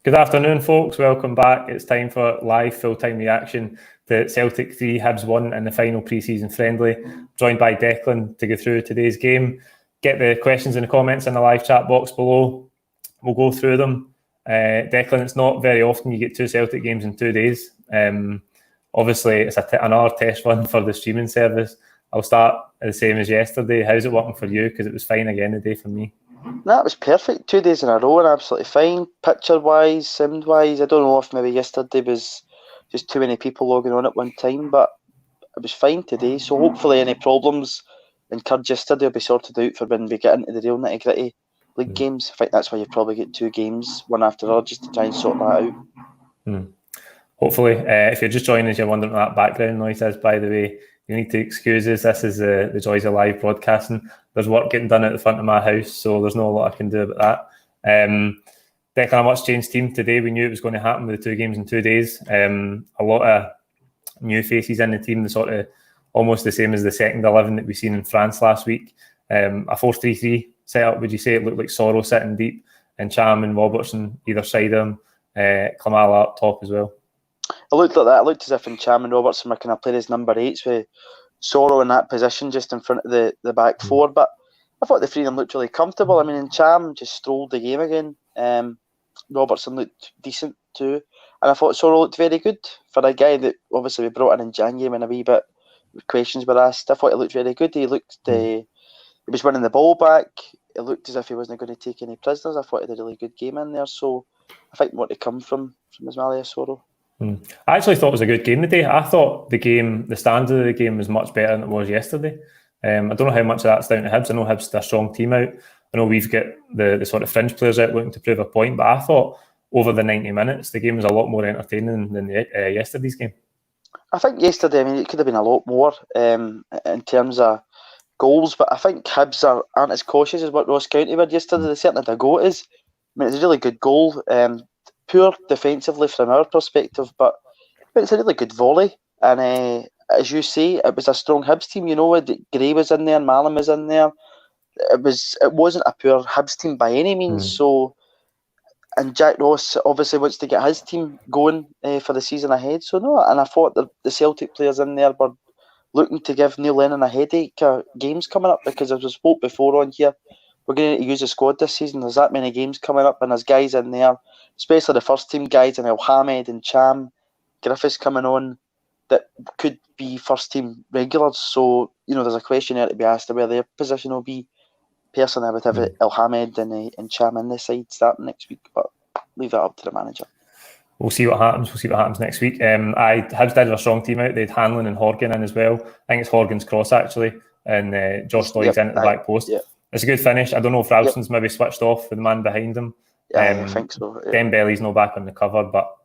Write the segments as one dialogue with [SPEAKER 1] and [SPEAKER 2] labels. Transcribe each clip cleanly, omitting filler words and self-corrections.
[SPEAKER 1] Good afternoon, folks. Welcome back. It's time for live full-time reaction to Celtic 3, Hibs 1 in the final pre-season friendly. Joined by Declan to go through today's game. Get the questions in the comments in the live chat box below. We'll go through them. Declan, it's not very often you get 2 Celtic games in 2 days. Obviously, it's another test run for the streaming service. I'll start the same as yesterday. How's it working for you? Because it was fine again today for me.
[SPEAKER 2] That was perfect. 2 days in a row and absolutely fine. Picture-wise, sound-wise, I don't know if maybe yesterday was just too many people logging on at one time, but it was fine today. So hopefully any problems incurred yesterday will be sorted out for when we get into the real nitty-gritty league games. I think that's why you probably get 2 games, one after the other, just to try and sort that out.
[SPEAKER 1] Hopefully. If you're just joining us, you're wondering what that background noise is, by the way. You need to excuse us. This is the joys of live broadcasting. There's work getting done at the front of my house, so there's not a lot I can do about that. Declan, a much changed team today. We knew it was going to happen with the 2 games in 2 days. A lot of new faces in the team, the sort of almost the same as the second 11 that we've seen in France last week. A 4-3-3 setup, would you say? It looked like Sorrow sitting deep and Cham and Robertson either side of him. Klimala up top as well.
[SPEAKER 2] It looked like that. It looked as if Cham and Robertson were kind of playing as number 8s with Sorrow in that position just in front of the back four. But I thought the 3 of them looked really comfortable. I mean, Cham just strolled the game again. Robertson looked decent too. And I thought Sorrow looked very good for a guy that obviously we brought in January when a wee bit questions were asked. I thought he looked very good. He looked, he was winning the ball back. It looked as if he wasn't going to take any prisoners. I thought he did a really good game in there. So I think more to come from Ismaila Sorrow.
[SPEAKER 1] I actually thought it was a good game today. I thought the standard of the game was much better than it was yesterday. I don't know how much of that's down to Hibs. I know Hibs are a strong team out. I know we've got the sort of fringe players out looking to prove a point, but I thought over the 90 minutes, the game was a lot more entertaining than yesterday's game.
[SPEAKER 2] I think yesterday, I mean, it could have been a lot more in terms of goals, but I think Hibs aren't as cautious as what Ross County were yesterday. They certainly had a go at us. I mean, it's a really good goal. Poor defensively from our perspective, but it's a really good volley. And as you say, it was a strong Hibs team. You know, Gray was in there, Malin was in there. It wasn't a poor Hibs team by any means. So, and Jack Ross obviously wants to get his team going for the season ahead. So no, and I thought the Celtic players in there were looking to give Neil Lennon a headache games coming up, because as we spoke before on here, we're going to use the squad this season. There's that many games coming up, and there's guys in there, especially the first team guys, and El Hamed and Cham, Griffiths coming on, that could be first team regulars. So, you know, there's a question there to be asked of where their position will be. Personally, I would have El Hamed and Cham in the side starting next week, but leave that up to the manager.
[SPEAKER 1] We'll see what happens. We'll see what happens next week. Hibs did have a strong team out. They had Hanlon and Horgan in as well. I think it's Horgan's cross actually, and Josh Lloyd's in at the back post.
[SPEAKER 2] Yep.
[SPEAKER 1] It's a good finish. I don't know if Ralston's maybe switched off with the man behind him.
[SPEAKER 2] Yeah, I think so. Yeah.
[SPEAKER 1] Dembele's no back on the cover, but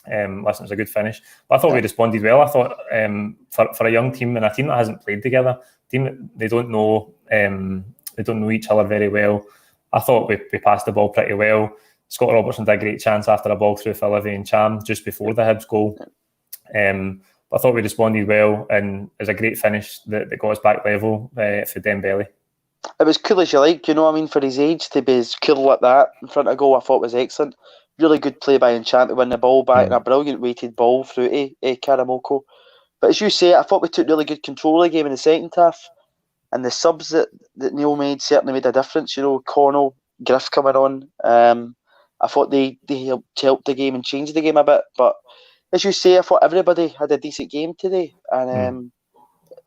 [SPEAKER 1] listen, it was a good finish. But I thought we responded well. I thought for a young team and a team that hasn't played together, they don't know each other very well. I thought we passed the ball pretty well. Scott Robertson did a great chance after a ball through for Olivier and Cham just before the Hibs goal. But I thought we responded well, and it was a great finish that got us back level for Dembele.
[SPEAKER 2] It was cool as you like, you know what I mean, for his age to be as cool like that in front of goal. I thought was excellent. Really good play by Enchant to win the ball back, and a brilliant weighted ball through to Karamoko. But as you say, I thought we took really good control of the game in the second half, and the subs that Neil made certainly made a difference. You know, Connell, Griff coming on. I thought they helped the game and changed the game a bit. But as you say, I thought everybody had a decent game today, and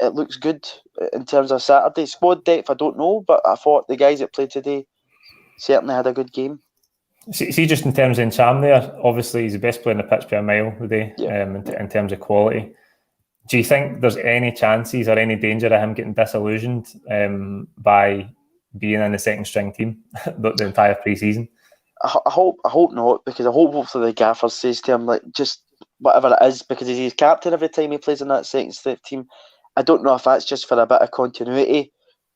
[SPEAKER 2] it looks good in terms of Saturday. Squad depth, I don't know, but I thought the guys that played today certainly had a good game.
[SPEAKER 1] See, just in terms of Cham there, obviously he's the best player on the pitch by a mile today, in terms of quality. Do you think there's any chances or any danger of him getting disillusioned by being in the second string team the entire pre-season?
[SPEAKER 2] I hope not, because I hope hopefully the gaffer says to him, like, just whatever it is, because he's captain every time he plays in that second step team. I don't know if that's just for a bit of continuity,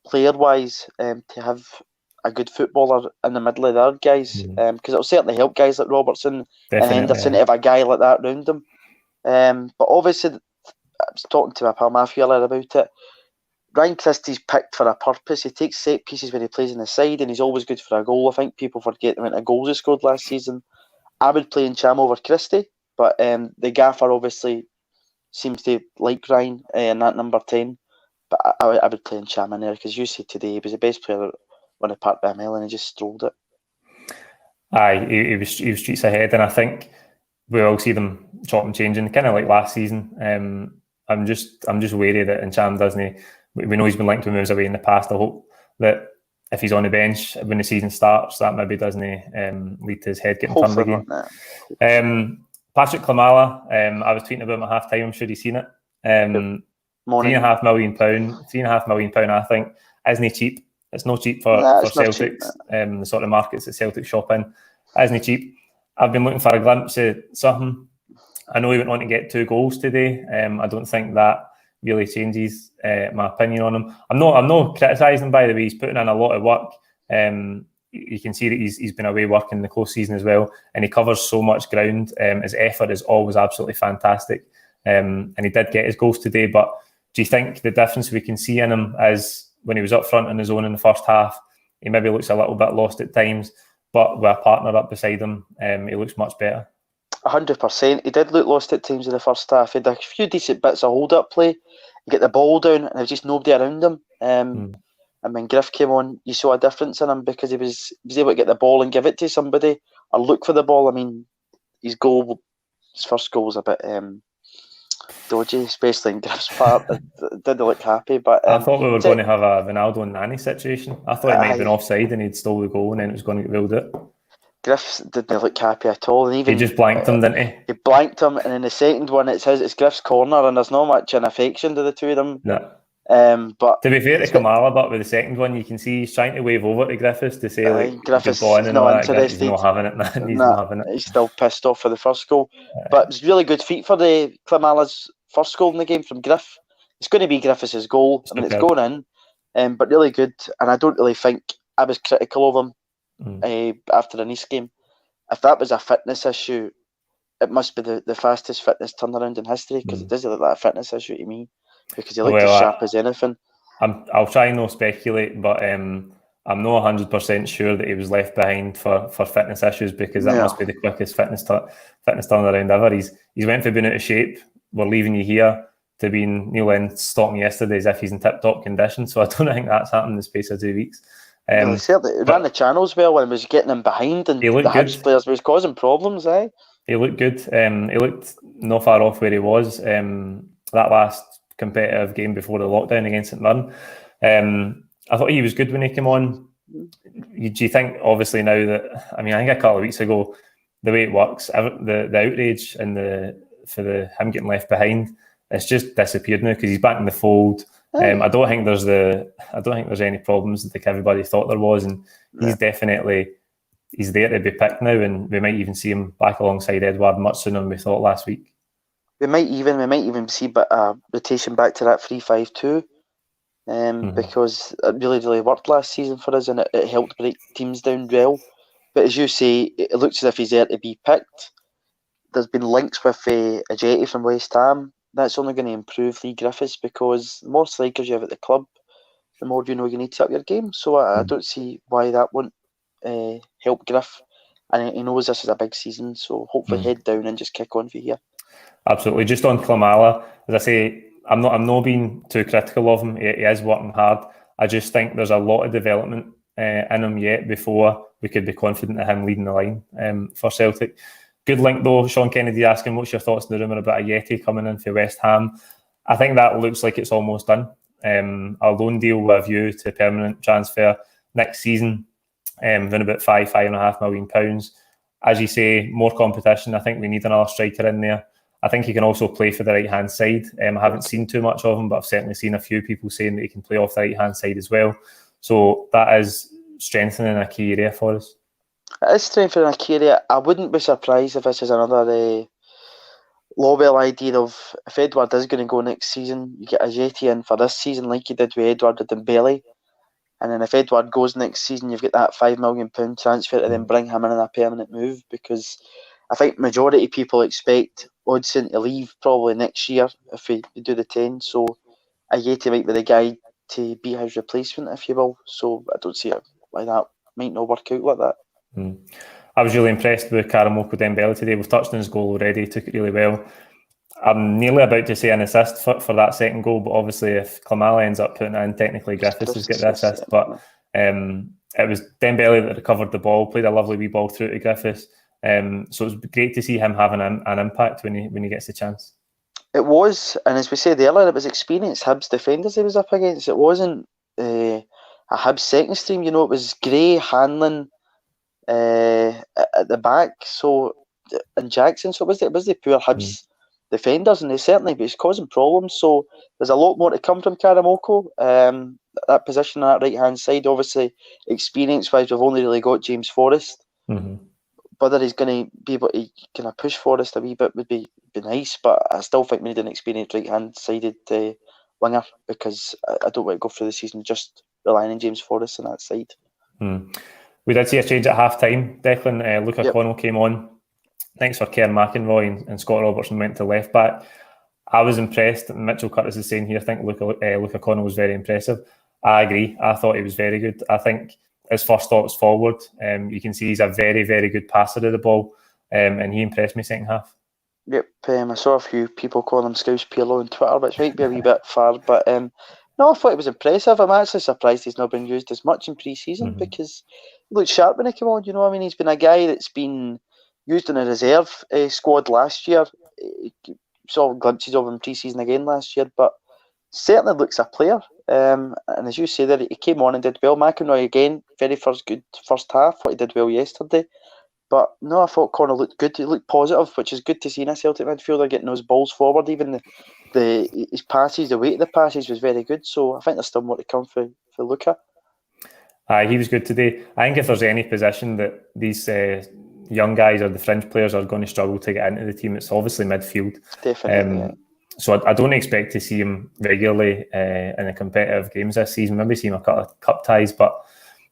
[SPEAKER 2] player-wise, to have a good footballer in the middle of the other guys, because it'll certainly help guys like Robertson and Henderson to have a guy like that around them. But obviously, I was talking to my pal Matthew earlier about it. Ryan Christie's picked for a purpose. He takes set pieces when he plays in the side, and he's always good for a goal. I think people forget the amount of goals he scored last season. I would play in Cham over Christie, but the gaffer obviously seems to like Ryan in that number 10. But I would play in Cham in there because you said today he was the best player when he parked by a mile and he just strolled it.
[SPEAKER 1] Aye, he was streets ahead, and I think we all see them chop and changing, kind of like last season. I'm just wary that Encham doesn't. We know he's been linked to moves away in the past. I hope that if he's on the bench when the season starts, that maybe doesn't lead to his head getting turned again. Patrick Klimala, I was tweeting about him at half time. I'm sure he's seen it. £3.5 million. £3.5 million, I think, isn't cheap. It's not cheap for Celtics. The sort of markets that Celtic shop in isn't cheap. I've been looking for a glimpse of something. I know he went on to get 2 goals today. I don't think that really changes my opinion on him. I'm not criticising him, by the way. He's putting in a lot of work. You can see that he's been away working the close season as well, and he covers so much ground. His effort is always absolutely fantastic, and he did get his goals today. But do you think the difference we can see in him is when he was up front on his own in the first half, he maybe looks a little bit lost at times, but with a partner up beside him, he looks much better?
[SPEAKER 2] 100%. He did look lost at times in the first half. He had a few decent bits of hold-up play. He get the ball down, and there was just nobody around him. And when Griff came on, you saw a difference in him because he was able to get the ball and give it to somebody or look for the ball. I mean, his first goal was a bit dodgy, especially in Griff's part. It didn't look happy. But
[SPEAKER 1] I thought we were going to have a Ronaldo and Nani situation. I thought it might have been offside and he'd stole the goal and then it was going to get ruled out.
[SPEAKER 2] Griff didn't look happy at all. And even
[SPEAKER 1] he just blanked him, didn't he?
[SPEAKER 2] He blanked him, and in the second one, it's Griff's corner, and there's not much in affection to the two of them.
[SPEAKER 1] No.
[SPEAKER 2] But
[SPEAKER 1] to be fair to Kamala, but with the second one, you can see he's trying to wave over to Griffiths to say like
[SPEAKER 2] Griffiths
[SPEAKER 1] is not interested. He's not having it. He's not having it.
[SPEAKER 2] He's still pissed off for the first goal, but it was really good feat for the Klimala's first goal in the game from Griff. It's going to be Griffiths' goal. I mean, it's going in, but really good. And I don't really think I was critical of him after the Nice game. If that was a fitness issue, it must be the fastest fitness turnaround in history because it doesn't look like a fitness issue to me. Because he looked as sharp as anything.
[SPEAKER 1] I'll try and not speculate, but I'm not 100% sure that he was left behind for fitness issues because that must be the quickest fitness turnaround ever. He's went from being out of shape, we're leaving you here, to being Neil Lennon stopped me yesterday as if he's in tip-top condition. So I don't think that's happened in the space of 2 weeks.
[SPEAKER 2] He certainly ran the channels well when he was getting him behind and the Hibs players was causing problems.
[SPEAKER 1] He looked good. He looked not far off where he was. That last competitive game before the lockdown against St Mirren. I thought he was good when he came on. Do you think, obviously now that, I think a couple of weeks ago, the way it works, the outrage and him getting left behind, it's just disappeared now because he's back in the fold. I don't think there's any problems that everybody thought there was, and he's there to be picked now, and we might even see him back alongside Edouard much sooner than we thought last week.
[SPEAKER 2] We might even see a rotation back to that 3-5-2 because it really worked last season for us and it helped break teams down well. But as you say, it looks as if he's there to be picked. There's been links with Ajeti from West Ham. That's only going to improve Lee Griffiths because the more strikers you have at the club, the more you know you need to up your game. So I don't see why that won't help Griff. And he knows this is a big season, so hopefully head down and just kick on for here.
[SPEAKER 1] Absolutely. Just on Klimala, as I say, I'm not being too critical of him. He is working hard. I just think there's a lot of development in him yet before we could be confident of him leading the line for Celtic. Good link though. Sean Kennedy asking, what's your thoughts on the rumour about Ajeti coming in for West Ham? I think that looks like it's almost done. A loan deal with a view to permanent transfer next season, then about £5.5 million. As you say, more competition. I think we need another striker in there. I think he can also play for the right-hand side. I haven't seen too much of him, but I've certainly seen a few people saying that he can play off the right-hand side as well. So that is strengthening a key area for us.
[SPEAKER 2] It is strengthening a key area. I wouldn't be surprised if this is another Lowell idea of if Edouard is going to go next season, you get Ajeti in for this season like you did with Edouard with Dembele. And then if Edouard goes next season, you've got that £5 million transfer to then bring him in a permanent move because I think majority of people expect Hodgson to leave probably next year if we do the 10. So Ajeti might be the guy to be his replacement, if you will. So I don't see why that might not work out like that.
[SPEAKER 1] I was really impressed with Karamoko Dembele today. We've touched on his goal already, took it really well. I'm nearly about to say an assist for that second goal, but obviously if Klimala ends up putting it in, technically Griffiths has got the assist. But it was Dembele that recovered the ball, played a lovely wee ball through to Griffiths. So it was great to see him having an impact when he gets the chance.
[SPEAKER 2] It was, and as we said earlier, it was experienced Hibs defenders he was up against. It wasn't a Hibs second stream, it was Gray, Hanlon at the back, and Jackson. So it was the poor Hibs defenders, and they certainly was causing problems. So there's a lot more to come from Karamoko. That position on that right hand side, obviously, experience wise, we've only really got James Forrest. Whether he's going to be able to kind of push Forrest a wee bit would be nice, but I still think we need an experienced right-hand-sided winger, because I don't want to go through the season just relying on James Forrest on that side.
[SPEAKER 1] We did see a change at half-time, Declan. Luca Connell came on. Thanks for Kerr McInroy and Scott Robertson went to left-back. I was impressed. Mitchell Curtis is saying here, I think Luca Connell was very impressive. I agree. I thought he was very good. I think his first thoughts forward, you can see he's a very, very good passer of the ball, and he impressed me second half.
[SPEAKER 2] Yep, I saw a few people calling him Scouse Pirlo on Twitter, which might be a wee bit far, but no, I thought it was impressive. I'm actually surprised he's not been used as much in pre-season, because he looked sharp when he came on. He's been a guy that's been used in a reserve squad last year. Saw glimpses of him pre-season again last year, but certainly looks a player. And as you say there, he came on and did well. McInroy again, very good first half. Thought he did well yesterday. But no, I thought Connor looked good. He looked positive, which is good to see in a Celtic midfielder, getting those balls forward. Even his passes, the weight of the passes was very good. So I think there's still more to come for Luca.
[SPEAKER 1] He was good today. I think if there's any position that these young guys or the fringe players are going to struggle to get into the team, it's obviously midfield.
[SPEAKER 2] Definitely.
[SPEAKER 1] So I don't expect to see him regularly in the competitive games this season. Maybe see him a couple of cup ties, but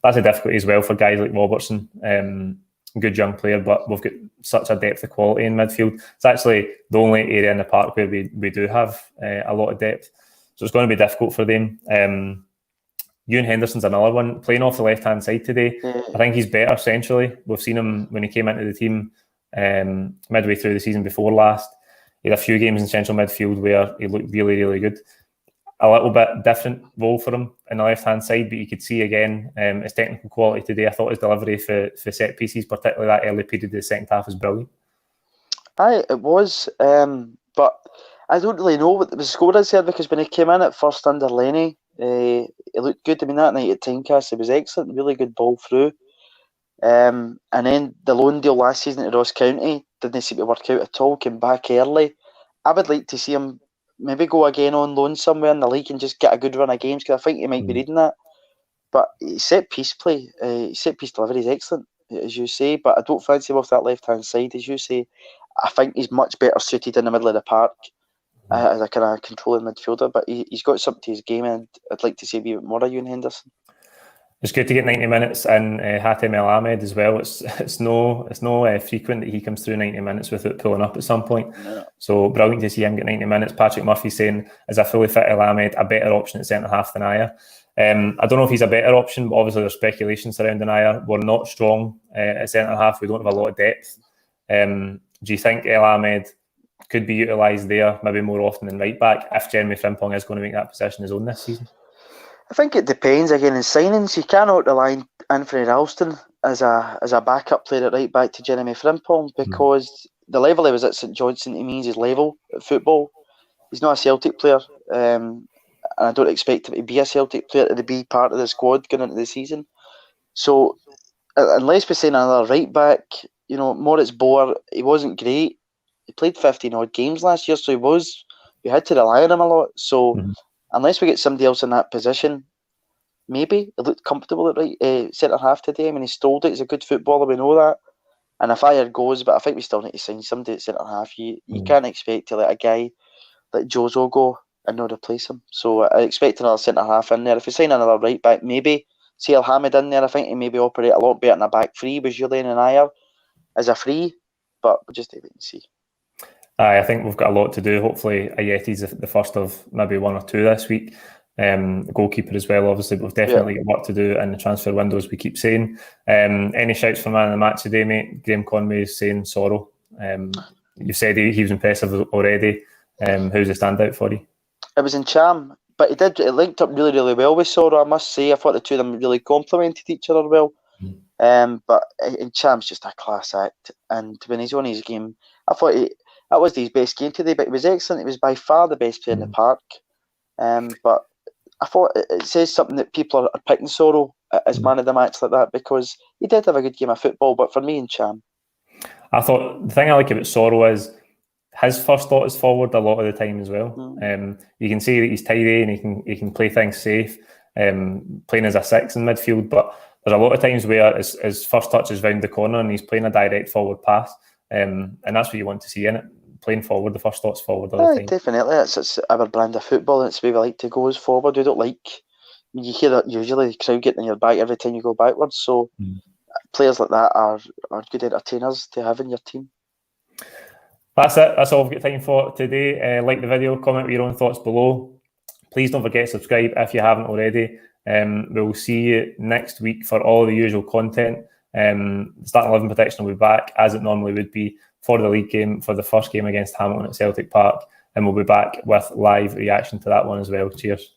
[SPEAKER 1] that's a difficulty as well for guys like Robertson. Good young player, but we've got such a depth of quality in midfield. It's actually the only area in the park where we do have a lot of depth. So it's going to be difficult for them. Ewan Henderson's another one, playing off the left-hand side today. I think he's better centrally. We've seen him when he came into the team midway through the season before last. He had a few games in central midfield where he looked really, really good. A little bit different role for him in the left-hand side, but you could see again his technical quality today. I thought his delivery for set pieces, particularly that early period of the second half, was brilliant.
[SPEAKER 2] Aye, it was. But I don't really know what the score is here, because when he came in at first under Lenny, he looked good. I mean, that night at Tynecastle, it was excellent, really good ball through. And then the loan deal last season at Ross County didn't seem to work out at all, came back early. I would like to see him maybe go again on loan somewhere in the league and just get a good run of games, because I think he might be needing that. But set piece play, set piece delivery is excellent, as you say, but I don't fancy him off that left-hand side, as you say. I think he's much better suited in the middle of the park as a kind of controlling midfielder, but he's got something to his game, and I'd like to see a bit more of Ewan Henderson.
[SPEAKER 1] It's good to get 90 minutes in Hatem El Ahmed as well. It's no frequent that he comes through 90 minutes without pulling up at some point. No. So brilliant to see him get 90 minutes. Patrick Murphy saying, as a fully fit El Ahmed, a better option at centre half than Aya. I don't know if he's a better option, but obviously there's speculation surrounding Aya. We're not strong at centre half. We don't have a lot of depth. Do you think El Ahmed could be utilised there maybe more often than right back if Jeremy Frimpong is going to make that position his own this season?
[SPEAKER 2] I think it depends again in signings. You cannot rely on Anthony Ralston as a backup player at right back to Jeremy Frimpong, because the level he was at St Johnstone, he means his level at football. He's not a Celtic player, and I don't expect him to be a Celtic player to be part of the squad going into the season. So unless we sign another right back, Moritz Boer, he wasn't great. He played 15 odd games last year, so we had to rely on him a lot. So unless we get somebody else in that position, maybe. He looked comfortable at right centre half today. I mean, he stole it. He's a good footballer, we know that. And if Ayer goes, but I think we still need to sign somebody at centre half. You can't expect to let a guy like Jozo go and not replace him. So I expect another centre half in there. If we sign another right back, maybe see El Hamid in there. I think he maybe operate a lot better in a back three with Julian and Ayer as a free. But we'll just wait and see.
[SPEAKER 1] I think we've got a lot to do. Hopefully Ayeti's the first of maybe one or two this week. goalkeeper as well, obviously, but we've definitely got work to do in the transfer window, as we keep saying. Any shouts for man of the match today, mate? Graham Conway is saying Sorrow. You said he was impressive already. Who's the standout for you?
[SPEAKER 2] It was in Cham, but it linked up really, really well with Sorrow, I must say. I thought the two of them really complemented each other well. But in Cham's just a class act, and when he's on his game, I thought that was his best game today, but it was excellent. It was by far the best player in the park. But I thought it says something that people are picking Sorrow as man of the match like that, because he did have a good game of football, but for me in Cham.
[SPEAKER 1] I thought the thing I like about Sorrow is his first thought is forward a lot of the time as well. You can see that he's tidy and he can play things safe, playing as a 6 in midfield, but there's a lot of times where his first touch is round the corner and he's playing a direct forward pass, and that's what you want to see in it. Playing forward, the first thought's forward all the time.
[SPEAKER 2] Definitely, it's our brand of football, and it's the way we like to go is forward. We don't like, you hear that usually the crowd getting in your back every time you go backwards, so players like that are good entertainers to have in your team.
[SPEAKER 1] That's it. That's all we've got time for today. Like the video, comment with your own thoughts below. Please don't forget to subscribe if you haven't already. We'll see you next week for all the usual content. Starting 11 Protection will be back as it normally would be for the league game, for the first game against Hamilton at Celtic Park, and we'll be back with live reaction to that one as well. Cheers.